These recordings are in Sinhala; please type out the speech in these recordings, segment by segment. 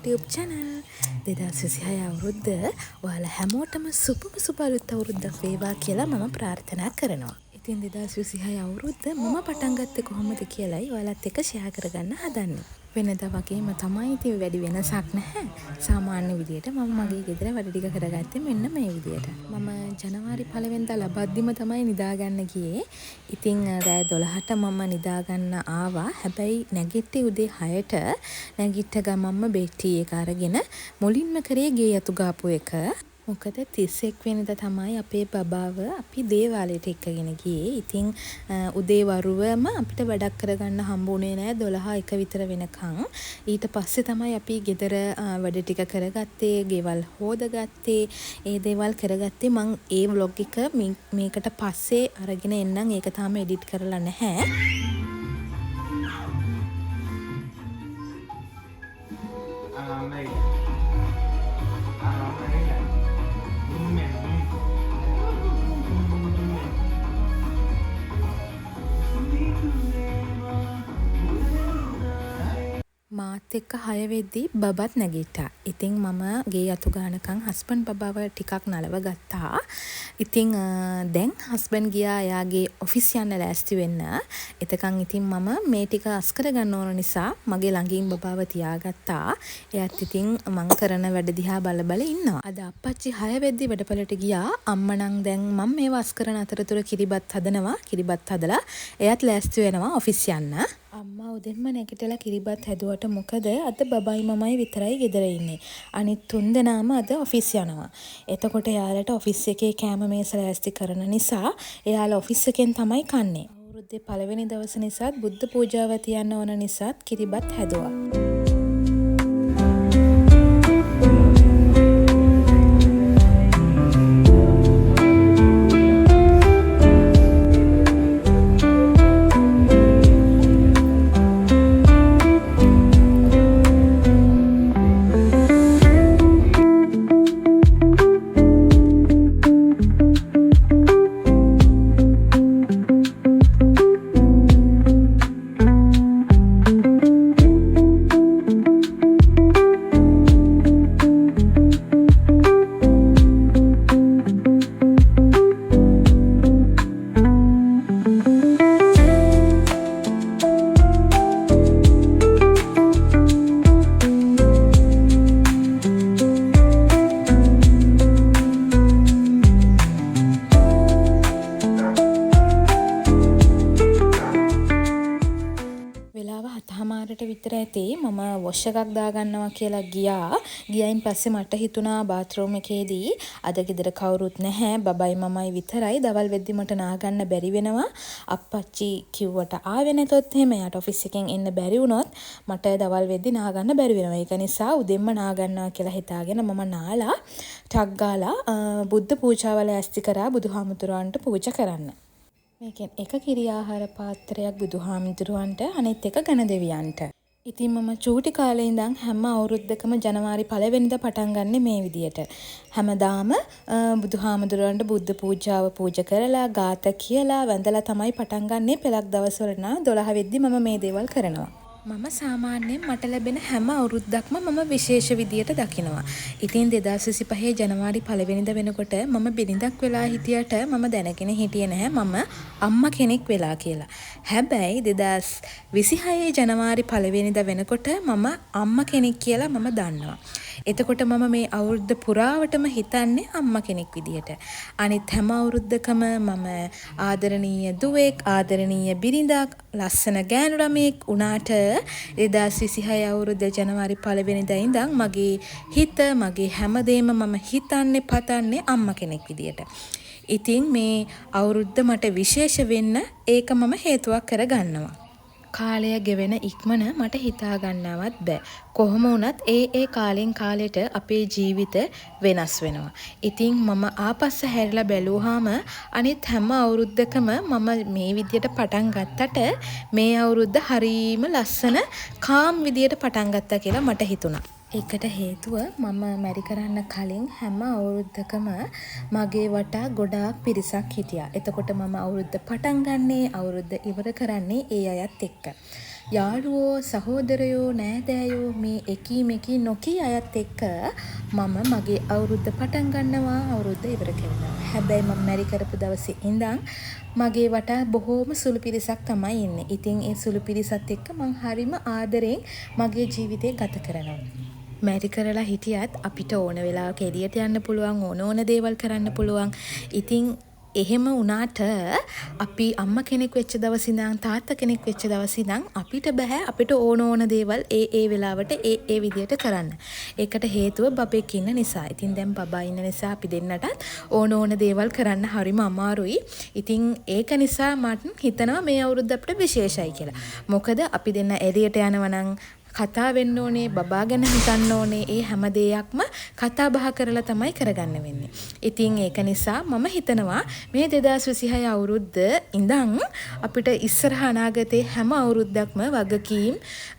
YouTube channel. 2026 අවුරුද්ද ඔයාලා හැමෝටම සුබ අලුත් අවුරුද්දක් වේවා කියලා මම ප්‍රාර්ථනා කරනවා. ඉතින් 2026 අවුරුද්ද මම පටන් ගත්තේ කොහොමද කියලායි ඔයාලත් එක්ක ෂෙයා කරගන්න හදන්නේ. වෙනදා වගේම තමයි ඉතින් වැඩි වෙනසක් නැහැ. සාමාන්‍ය විදියට මම මගේ ගෙදර වැඩ ටික කරගත්තේ මෙන්න මේ විදියට. මම ජනවාරි 1 වෙනිදා ලබද්දිම තමයි නිදාගන්න ගියේ. ඉතින් රෑ 12ට මම නිදාගන්න ආවා. හැබැයි නැගිට්ටේ උදේ 6ට. නැගිට්ට ගමන්ම බෙඩ් ටී එක අරගෙන මුලින්ම කරේ ගේ යතු ගාපු එක. මොකද 31 වෙනිදා තමයි අපේ බබාව අපි දේවාලයට එක්කගෙන ගියේ. ඉතින් උදේ වරුවම අපිට වැඩක් කරගන්න හම්බුනේ නෑ 12 විතර වෙනකන්. ඊට පස්සේ තමයි අපි ගෙදර වැඩ ටික කරගත්තේ, ගෙවල් හොදගත්තේ, ඒ දේවල් කරගත්තේ. මං ඒ vlog එක මේකට පස්සේ අරගෙන එන්නම්. ඒක තාම එඩිට් කරලා නැහැ. මාත් එක්ක 6 වෙද්දී බබත් නැගිට්ටා. ඉතින් මම ගේ අතු ගානකම් හස්බන්ඩ් බබාව ටිකක් නලව ගත්තා. ඉතින් දැන් හස්බන්ඩ් ගියා එයාගේ ඔෆිස් යන්න ලෑස්ති වෙන්න. එතකන් ඉතින් මම මේ ටික අස් කරගන්න ඕන නිසා මගේ ළඟින් බබාව තියාගත්තා. එයාත් ඉතින් මං කරන වැඩ දිහා බල ඉන්නවා. අද අප්පච්චි 6 වෙද්දී වැඩපළට ගියා. අම්මා නම් දැන් මම මේව අස් කරන අතරතුර කිරිබත් හදනවා. කිරිබත් හදලා එයාත් ලෑස්ති වෙනවා ඔෆිස් යන්න. අම්මා උදෙන්ම නැගිටලා කිරිබත් හැදුවට මොකද අද බබයි මමයි විතරයි ගෙදර ඉන්නේ. අනිත් තුන් දෙනාම අද ඔෆිස් යනවා. එතකොට එයාලට ඔෆිස් එකේ කෑම මේස ලෑස්ති කරන නිසා එයාලා ඔෆිස් එකෙන් තමයි කන්නේ. අවුරුද්දේ පළවෙනි දවස නිසාත් බුද්ධ පූජාව තියන්න ඕන නිසාත් කිරිබත් හැදුවා. විතර ඇති මම වොෂ් එකක් දාගන්නවා කියලා ගියයින් පස්සේ මට හිතුණා බාත්රූම් එකේදී අද ගෙදර කවුරුත් නැහැ බබයි මමයි විතරයි දවල් වෙද්දි මට නාගන්න බැරි වෙනවා අප්පච්චි කිව්වට ආවේ නැතොත් එහෙම යාට ඔෆිස් එකෙන් එන්න බැරි වුණොත් මට දවල් වෙද්දි නාගන්න බැරි වෙනවා ඒක නිසා උදෙන්ම නාගන්නවා කියලා හිතාගෙන මම නාලා ටක් ගාලා බුද්ධ පූජාව ලෑස්ති කරා බුදුහාමුදුරන්ට පූජා කරන්න. මේකෙන් එක කිරි ආහාර පාත්‍රයක් බුදුහාමුදුරන්ට අනිත් එක ගණ දෙවියන්ට. ඉතින් මම චූටි කාලේ ඉඳන් හැම අවුරුද්දකම ජනවාරි 1 වෙනිදා පටන් ගන්නෙ මේ විදියට. හැමදාම බුදුහාමුදුරන්ට බුද්ධ පූජාව පූජා කරලා ගාත කියලා වැඳලා තමයි පටන් ගන්නෙ. පෙලක් දවස්වල නම් 12 වෙද්දි මම මේ දේවල් කරනවා. මම සාමාන්‍යයෙන් මට ලැබෙන හැම අවුරුද්දක්ම මම විශේෂ විදියට දකිනවා. ඉතින් 2025 ජනවාරි 1 වෙනිදා වෙනකොට මම බිරිඳක් වෙලා හිටියට මම දැනගෙන හිටියේ නැහැ මම අම්මා කෙනෙක් වෙලා කියලා. හැබැයි 2026 ජනවාරි 1 වෙනිදා වෙනකොට මම අම්මා කෙනෙක් කියලා මම දන්නවා. එතකොට මම මේ අවුරුද්ද පුරාවටම හිතන්නේ අම්මා කෙනෙක් විදියට. අනිත් හැම අවුරුද්දකම මම ආදරණීය දුවෙක්, ආදරණීය බිරිඳක්, ලස්සන ගෑනු ළමයෙක් උනාට 2026 අවුරුද්ද ජනවාරි 1 වෙනිදා ඉඳන් මගේ හිත, මගේ හැමදේම මම හිතන්නේ, පතන්නේ අම්මා කෙනෙක් විදියට. ඉතින් මේ අවුරුද්ද මට විශේෂ වෙන්න ඒක මම හේතුවක් කරගන්නවා. කාලය ගෙවෙන ඉක්මන මට හිතා ගන්නවත් බෑ. කොහොම වුණත් ඒ කාලෙන් කාලෙට අපේ ජීවිත වෙනස් වෙනවා. ඉතින් මම ආපස්ස හැරිලා බැලුවාම අනිත් හැම අවුරුද්දකම මම මේ විදියට පටන් ගත්තට මේ අවුරුද්ද හරීම ලස්සන කාම් විදියට පටන් ගත්තා කියලා මට හිතුණා. ඒකට හේතුව මම මැරි කරන්න කලින් හැම අවුරුද්දකම මගේ වටා ගොඩාක් පිරිසක් හිටියා. එතකොට මම අවුරුද්ද පටන් ගන්නේ අවුරුද්ද ඉවර කරන්නේ ඒ අයත් එක්ක. යාළුවෝ සහෝදරයෝ නෑදෑයෝ මේ එකී මෙකී නොකී අයත් එක්ක මම මගේ අවුරුද්ද පටන් ගන්නවා අවුරුද්ද ඉවර කරනවා. හැබැයි මම මැරි කරපු දවසේ ඉඳන් මගේ වටා බොහෝම සුළු පිරිසක් තමයි ඉන්නේ. ඉතින් ඒ සුළු පිරිසත් එක්ක මං හරිම ආදරෙන් මගේ ජීවිතේ ගත කරනවා. මැරි කරලා හිටියත් අපිට ඕන වෙලාවක එළියට යන්න පුළුවන් ඕන දේවල් කරන්න පුළුවන්. ඉතින් එහෙම වුණාට අපි අම්මා කෙනෙක් වෙච්ච දවස් ඉඳන් තාත්තා කෙනෙක් වෙච්ච දවස් ඉඳන් අපිට බෑ අපිට ඕන දේවල් ඒ වෙලාවට ඒ විදියට කරන්න. ඒකට හේතුව බබෙක් ඉන්න නිසා. ඉතින් දැන් බබා ඉන්න නිසා අපි දෙන්නටත් ඕන දේවල් කරන්න හරිම අමාරුයි. ඉතින් ඒක නිසා මට හිතනවා මේ අවුරුද්ද අපිට විශේෂයි කියලා. මොකද අපි දෙන්න එළියට යනවා නම් කතා වෙන්න ඕනේ බබා ගැන හිතන්න ඕනේ ඒ හැම දෙයක්ම කතා බහ කරලා තමයි කරගන්න වෙන්නේ. ඉතින් ඒක නිසා මම හිතනවා මේ 2026 අවුරුද්ද ඉඳන් අපිට ඉස්සරහ අනාගතේ හැම අවුරුද්දක්ම වගකීම්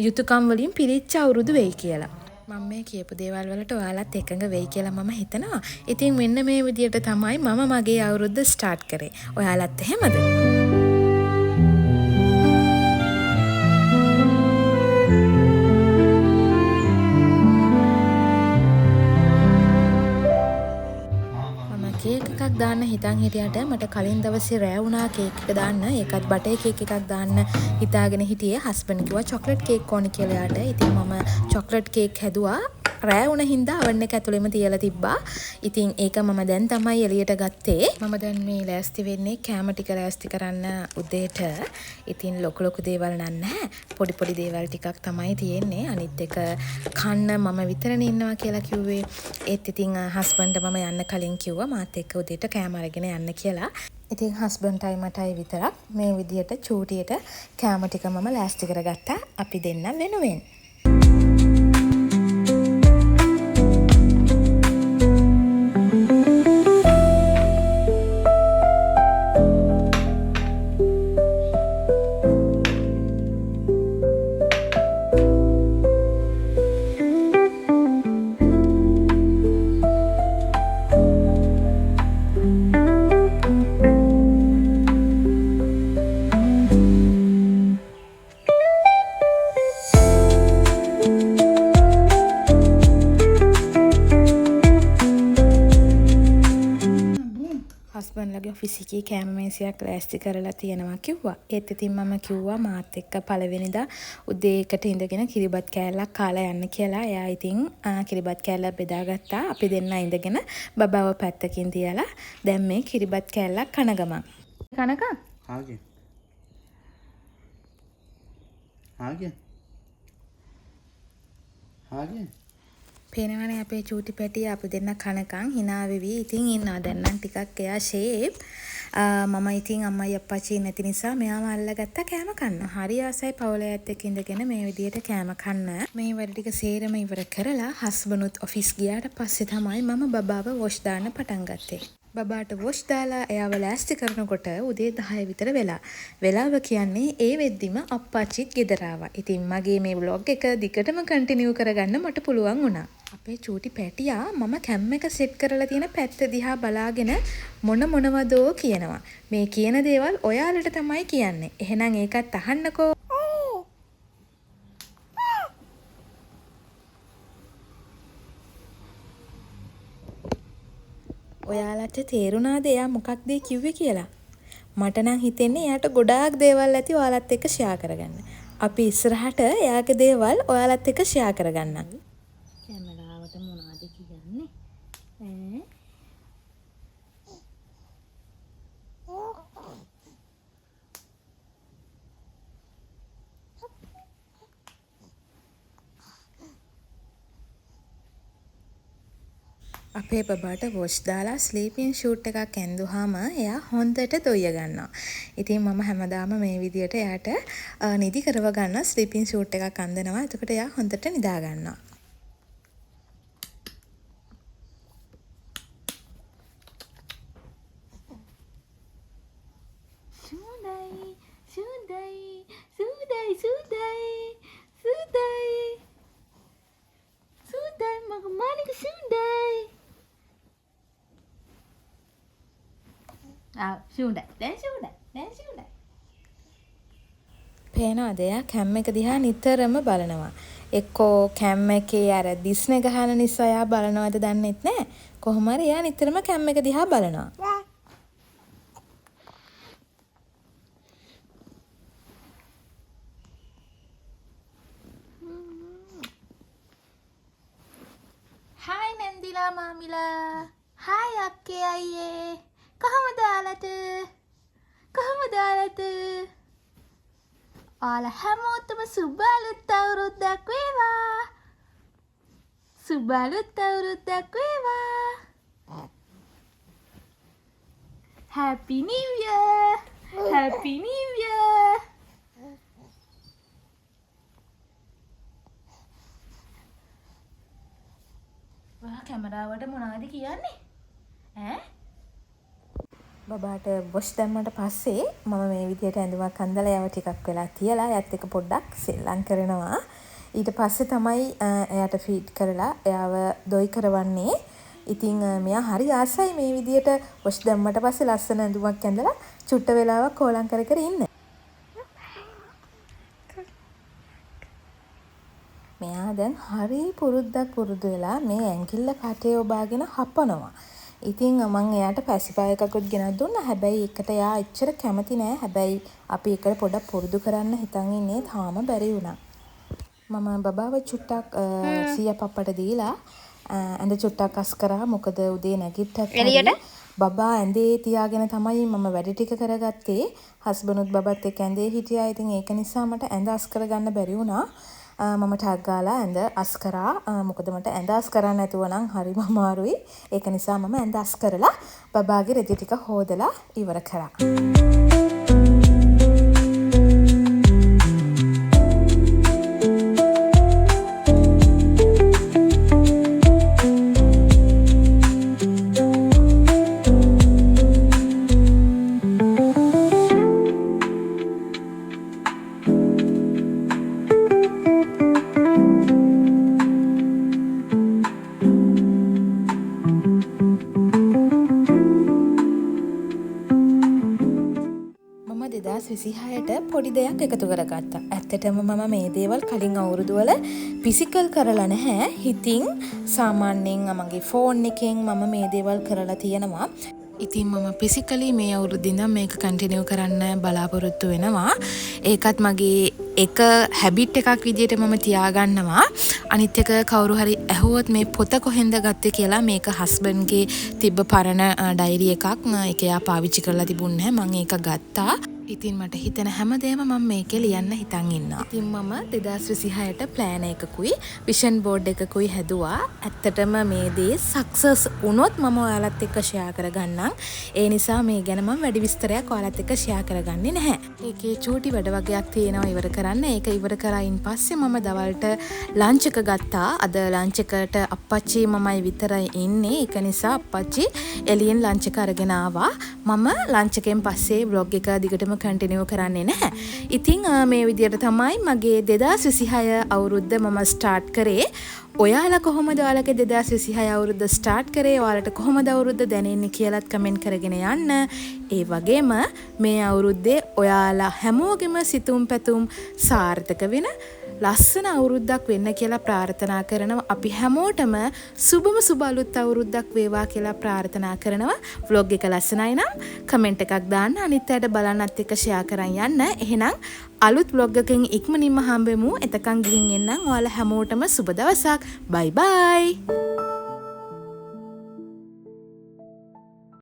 යුතුයකම් වලින් පිරිච්ච අවුරුදු වෙයි කියලා. මම මේ කියපු දේවල් වලට ඔයාලත් එකඟ වෙයි කියලා මම හිතනවා. ඉතින් මෙන්න මේ විදියට තමයි මම මගේ අවුරුද්ද ස්ටාර්ට් කරේ. ඔයාලත් එහෙමද? කේක් එකක් දාන්න හිතන් හිටියට මට කලින් දවසේ රෑ වුණා කේක් එක දාන්න. ඒකත් බටර් කේක් එකක් දාන්න හිතාගෙන හිටියේ. හස්බන්ඩ් කිව්වා චොක්ලට් කේක් ඕනි කියලා යාට. ඉතින් මම චොක්ලට් කේක් හැදුවා. රෑ වුණ හින්දා oven එක ඇතුළෙම තියලා තිබ්බා. ඉතින් ඒක මම දැන් තමයි එළියට ගත්තේ. මම දැන් මේ ලෑස්ති වෙන්නේ කෑම ටික ලෑස්ති කරන්න උදේට. ඉතින් ලොකු දේවල් නැහැ. පොඩි දේවල් ටිකක් තමයි තියෙන්නේ. අනිත් එක කන්න මම විතරනේ ඉන්නවා කියලා කිව්වේ. ඒත් ඉතින් හස්බන්ඩ් මම යන්න කලින් කිව්වා මාත් එක්ක උදේට කෑම අරගෙන යන්න කියලා. ඉතින් හස්බන්ඩ්ටයි මටයි විතරක් මේ විදියට චූටියට කෑම ටික මම ලෑස්ති කරගත්තා අපි දෙන්න වෙනුවෙන්. හස්බන්ඩ්ලගේ ඔෆිස් එකේ කෑම මේසයක් ලෑස්ති කරලා තියෙනවා කිව්වා. ඒත් ඉතින් මම කිව්වා මාත් එක්ක පළවෙනිදා උදේ එකට ඉඳගෙන කිරිබත් කෑල්ලක් කාලා යන්න කියලා. එයා ඉතින් කිරිබත් කෑල්ලක් බෙදාගත්තා. අපි දෙන්නා ඉඳගෙන බබාව පැත්තකින් තියලා දැන් මේ කිරිබත් කෑල්ලක් කන ගමන්. කනක? ආගේ. ආගේ. ආගේ. පේනවනේ අපේ චූටි පැටිය අපි දෙන්න කනකන් hina වෙවි ඉතින් ඉන්නවා. දැන් නම් ටිකක් එයා ෂේප්. මම ඉතින් අම්මයි අප්පච්චි නැති නිසා මෙයාම අල්ලගත්තා කෑම කන්න. හරි ආසයි පවුලයත් එක්ක ඉඳගෙන මේ විදියට කෑම කන්න. මේ වැඩ ටික සේරම ඉවර කරලා හස්බන්ඩ්ත් ඔෆිස් ගියාට පස්සේ තමයි මම බබාව වොෂ් දාන්න පටන් ගත්තේ. බබාට වොෂ් දාලා එයාව ලෑස්ති කරනකොට උදේ 10 විතර වෙලා. වෙලාව කියන්නේ ඒ වෙද්දිම අප්පච්චිත් ගෙදර ආවා. ඉතින් මගේ මේ vlog එක දිගටම කන්ටිනියු කරගන්න මට පුළුවන් වුණා. අපේ චූටි පැටියා මම කැම් එක සෙට් කරලා තියෙන පැත්ත දිහා බලාගෙන මොනවදෝ කියනවා. මේ කියන දේවල් ඔයාලට තමයි කියන්නේ. එහෙනම් ඒකත් අහන්නකෝ. ඔයාලට තේරුණාද එයා මොකක්ද කිව්වේ කියලා? මට නම් හිතෙන්නේ එයාට ගොඩාක් දේවල් ඇති ඔයාලත් එක්ක ෂෙයා කරගන්න. අපි ඉස්සරහට එයාගේ දේවල් ඔයාලත් එක්ක ෂෙයා කරගන්නම්. කැමරාවට මොනවද කියන්නේ? අපේ බබාට වොෂ් දාලා ස්ලීපින් ෂූට් එකක් ඇඳුවාම එයා හොඳට දොయ్య ගන්නවා. ඉතින් මම හැමදාම මේ විදියට එයාට නිදි කරව ගන්න ස්ලීපින් ෂූට් එකක් අඳිනවා. එතකොට එයා හොඳට නිදා ගන්නවා. පේනවාද එයා කැම් එක දිහා නිතරම බලනවා. එක්කෝ කැම් එකේ අර දිස්නේ ගහන නිසා එයා බලනවද දන්නෙත් නැහැ. කොහොම හරි එයා නිතරම කැම් එක දිහා බලනවා. Hai Nandila Mamila. Hai අක්කේ අයියේ. කොහමද ආලට? කොහමද ආලට? ඔයාලා හැමෝටම සුබ අලුත් අවුරුද්දක් වේවා. සුබ අලුත් අවුරුද්දක් වේවා. Happy New Year. Happy New Year. වා කැමරාවට මොනවද කියන්නේ? ඈ? බබාට වොෂ් දැම්මට පස්සේ මම මේ විදියට ඇඳුමක් අඳලා යව ටිකක් වෙලා තියලා එයත් එක්ක පොඩ්ඩක් සෙල්ලම් කරනවා. ඊට පස්සේ තමයි එයාට ෆීඩ් කරලා එයාව දොයි කරවන්නේ. ඉතින් මෙයා හරි ආසයි මේ විදියට වොෂ් දැම්මට පස්සේ ලස්සන ඇඳුමක් ඇඳලා චුට්ට වෙලාවක් කෝලම් කර කර ඉන්න. මෙයා දැන් හරි පුරුද්දක් පුරුදු වෙලා මේ ඇඟිල්ල කටේ ඔබාගෙන හපනවා. ඉතින් මම එයාට පැසිෆයර් එකකුත් ගෙනත් දුන්නා. හැබැයි ඒකට එයා එච්චර කැමති නෑ. හැබැයි අපි එකට පොඩක් පුරුදු කරන්න හිතන් ඉන්නේ. තාම බැරි වුණා. මම බබාව චුට්ටක් සීයා පප්පට දීලා ඇඳ චුට්ටක් අස් කරා. මොකද උදේ නැගිට්ටත් බබා ඇඳේ තියාගෙන තමයි මම වැඩ ටික කරගත්තේ. හස්බන්ඩ්ුත් බබත් එක්ක ඇඳේ හිටියා. ඉතින් ඒක නිසා මට ඇඳ අස් කරගන්න බැරි වුණා. මම ටැග් ගාලා ඇඳ අස් කරා. මොකද මට ඇඳ අස් කරන්න නැතුව නම් හරිම අමාරුයි. ඒක නිසා මම ඇඳ අස් කරලා බබාගේ රෙදි ටික හොදලා ඉවර කරා. විසිහයට පොඩි දෙයක් එකතු කරගත්තා. ඇත්තටම මම මේ දේවල් කලින් අවුරුදුවල ෆිසිකල් කරලා නැහැ. හිතින් සාමාන්‍යයෙන් මගේ ෆෝන් එකෙන් මම මේ දේවල් කරලා තියෙනවා. ඉතින් මම ෆිසිකලි මේ අවුරුද්දේ ඉඳන් මේක කන්ටිනියු කරන්න බලාපොරොත්තු වෙනවා. ඒකත් මගේ එක හැබිට් එකක් විදිහට මම තියාගන්නවා. අනිත් එක කවුරු හරි ඇහුවොත් මේ පොත කොහෙන්ද ගත්තේ කියලා මේක හස්බන්ඩ්ගේ තිබ්බ පරණ ඩයරි එකක්. ඒක එයා පාවිච්චි කරලා තිබුණේ නැහැ. මම ඒක ගත්තා. ඉතින් මට හිතෙන හැමදේම මම මේකේ ලියන්න හිතන් ඉන්නවා. ඉතින් මම 2026ට ප්ලෑන් එකකුයි විෂන් බෝඩ් එකකුයි හැදුවා. ඇත්තටම මේ දේ සක්සස් වුණොත් මම ඔයාලත් එක්ක ෂෙයා කරගන්නම්. ඒ නිසා මේ ගැන මම වැඩි විස්තරයක් ඔයාලත් එක්ක ෂෙයා කරගන්නේ නැහැ. ඒකේ චූටි වැඩ වගේක් තියෙනවා ඉවර කරන්න. ඒක ඉවර කරායින් පස්සේ මම දවල්ට ලන්ච් එක ගත්තා. අද ලන්ච් එකට අප්පච්චි මමයි විතරයි ඉන්නේ. ඒක නිසා අප්පච්චි එළියෙන් ලන්ච් එක අරගෙන ආවා. මම ලන්ච් එකෙන් පස්සේ vlog එක දිගටම කන්ටිනියු කරන්නේ නැහැ. ඉතින් මේ විදියට තමයි මගේ 2026 අවුරුද්ද මම ස්ටාර්ට් කරේ. ඔයාලා කොහොමද ඔයාලගේ 2026 අවුරුද්ද ස්ටාර්ට් කරේ? ඔයාලට කොහොමද අවුරුද්ද දැනෙන්නේ කියලාත් කමෙන්ට් කරගෙන යන්න. ඒ වගේම මේ අවුරුද්දේ ඔයාලා හැමෝගෙම සිතුම් පැතුම් සාර්ථක වෙන ලස්සන අවුරුද්දක් වෙන්න කියලා ප්‍රාර්ථනා කරනවා. අපි හැමෝටම සුබම සුබ අලුත් අවුරුද්දක් වේවා කියලා ප්‍රාර්ථනා කරනවා. vlog එක ලස්සනයි නම් කමෙන්ට් එකක් දාන්න. අනිත් අයට බලන්නත් එක්ක ෂෙයා කරන් යන්න. එහෙනම් අලුත් vlog එකකින් ඉක්මනින්ම හම්බෙමු. එතකන් ගිහින් එන්නම්. ඔයාලා හැමෝටම සුබ දවසක්. බයි බයි.